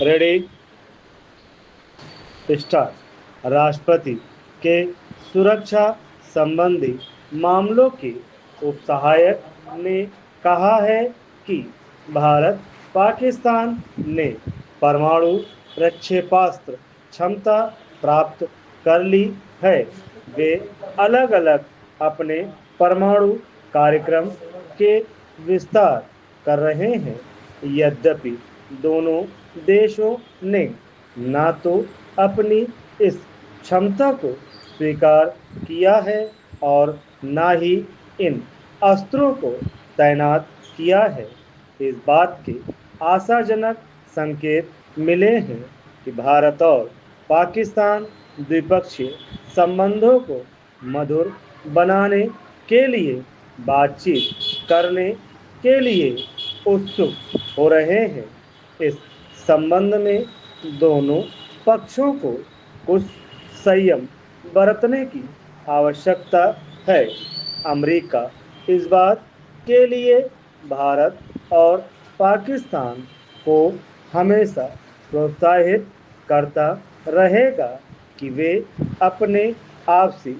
Ready start. राष्ट्रपति के सुरक्षा संबंधी मामलों के उप सहायक ने कहा है कि भारत पाकिस्तान ने परमाणु प्रक्षेपास्त्र क्षमता प्राप्त कर ली है। वे अलग अलग अपने परमाणु कार्यक्रम के विस्तार कर रहे हैं। यद्यपि दोनों देशों ने ना तो अपनी इस क्षमता को स्वीकार किया है और ना ही इन अस्त्रों को तैनात किया है। इस बात के आशाजनक संकेत मिले हैं कि भारत और पाकिस्तान द्विपक्षीय संबंधों को मधुर बनाने के लिए बातचीत करने के लिए उत्सुक हो रहे हैं। इस संबंध में दोनों पक्षों को कुछ संयम बरतने की आवश्यकता है। अमेरिका इस बात के लिए भारत और पाकिस्तान को हमेशा प्रोत्साहित करता रहेगा कि वे अपने आपसी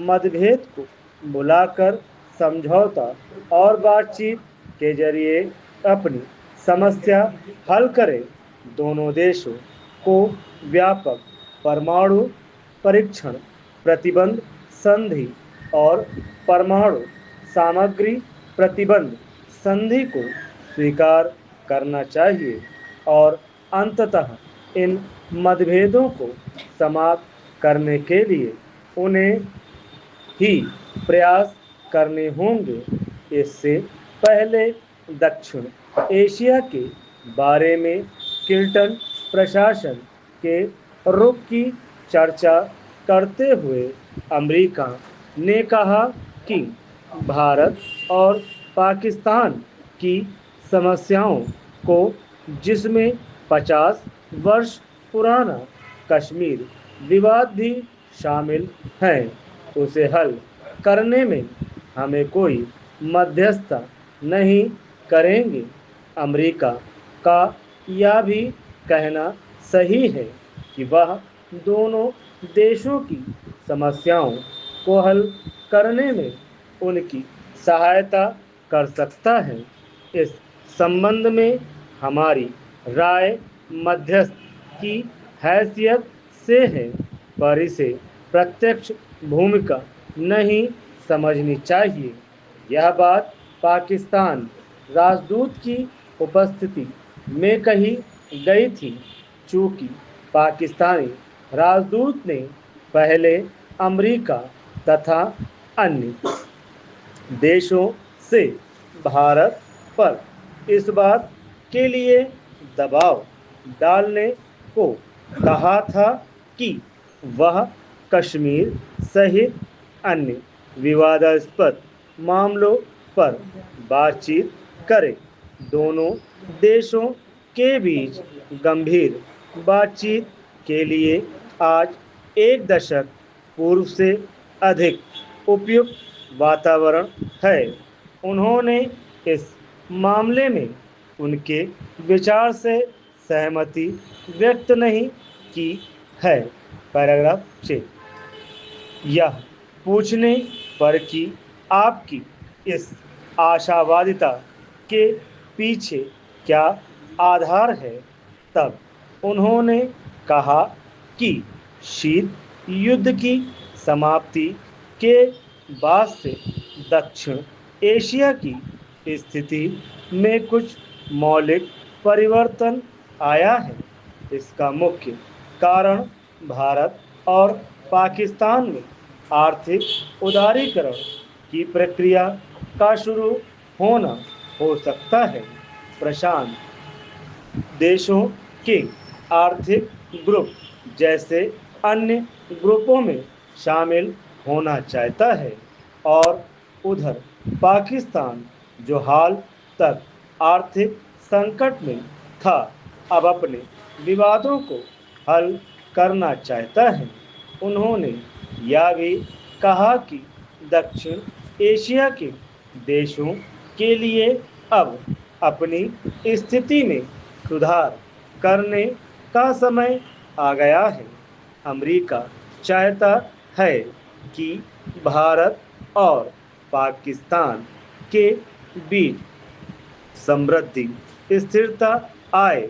मतभेद को बुलाकर समझौता और बातचीत के जरिए अपनी समस्या हल करें। दोनों देशों को व्यापक परमाणु परीक्षण प्रतिबंध संधि और परमाणु सामग्री प्रतिबंध संधि को स्वीकार करना चाहिए और अंततः इन मतभेदों को समाप्त करने के लिए उन्हें ही प्रयास करने होंगे। इससे पहले दक्षिण एशिया के बारे में क्लिंटन प्रशासन के रुख की चर्चा करते हुए अमेरिका ने कहा कि भारत और पाकिस्तान की समस्याओं को, जिसमें 50 वर्ष पुराना कश्मीर विवाद भी शामिल है, उसे हल करने में हमें कोई मध्यस्थता नहीं करेंगे। अमेरिका का यह भी कहना सही है कि वह दोनों देशों की समस्याओं को हल करने में उनकी सहायता कर सकता है। इस संबंध में हमारी राय मध्यस्थ की हैसियत से है, पर इसे प्रत्यक्ष भूमिका नहीं समझनी चाहिए। यह बात पाकिस्तान राजदूत की उपस्थिति में कही गई थी। चूंकि पाकिस्तानी राजदूत ने पहले अमेरिका तथा अन्य देशों से भारत पर इस बात के लिए दबाव डालने को कहा था कि वह कश्मीर सहित अन्य विवादास्पद मामलों पर बातचीत करे। दोनों देशों के बीच गंभीर बातचीत के लिए आज एक दशक पूर्व से अधिक उपयुक्त वातावरण है। उन्होंने इस मामले में उनके विचार से सहमति व्यक्त नहीं की है। पैराग्राफ 6 यह पूछने पर कि आपकी इस आशावादिता के पीछे क्या आधार है, तब उन्होंने कहा कि शीत युद्ध की समाप्ति के बाद से दक्षिण एशिया की स्थिति में कुछ मौलिक परिवर्तन आया है। इसका मुख्य कारण भारत और पाकिस्तान में आर्थिक उदारीकरण की प्रक्रिया का शुरू होना हो सकता है। प्रशांत देशों के आर्थिक ग्रुप जैसे अन्य ग्रुपों में शामिल होना चाहता है और उधर पाकिस्तान, जो हाल तक आर्थिक संकट में था, अब अपने विवादों को हल करना चाहता है। उन्होंने यह भी कहा कि दक्षिण एशिया के देशों के लिए अब अपनी स्थिति में सुधार करने का समय आ गया है। अमेरिका चाहता है कि भारत और पाकिस्तान के बीच समृद्धि स्थिरता आए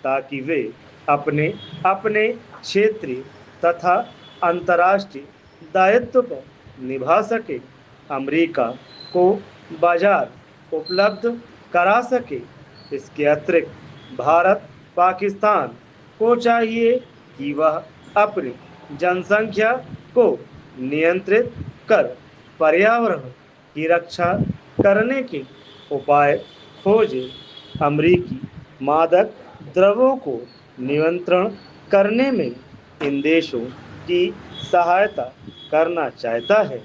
ताकि वे अपने अपने क्षेत्रीय तथा अंतर्राष्ट्रीय दायित्व को निभा सके। अमेरिका को बाजार उपलब्ध करा सके। इसके अतिरिक्त भारत पाकिस्तान को चाहिए कि वह अपनी जनसंख्या को नियंत्रित कर पर्यावरण की रक्षा करने के उपाय खोजे। अमेरिकी मादक द्रव्यों को नियंत्रण करने में इन देशों की सहायता करना चाहता है।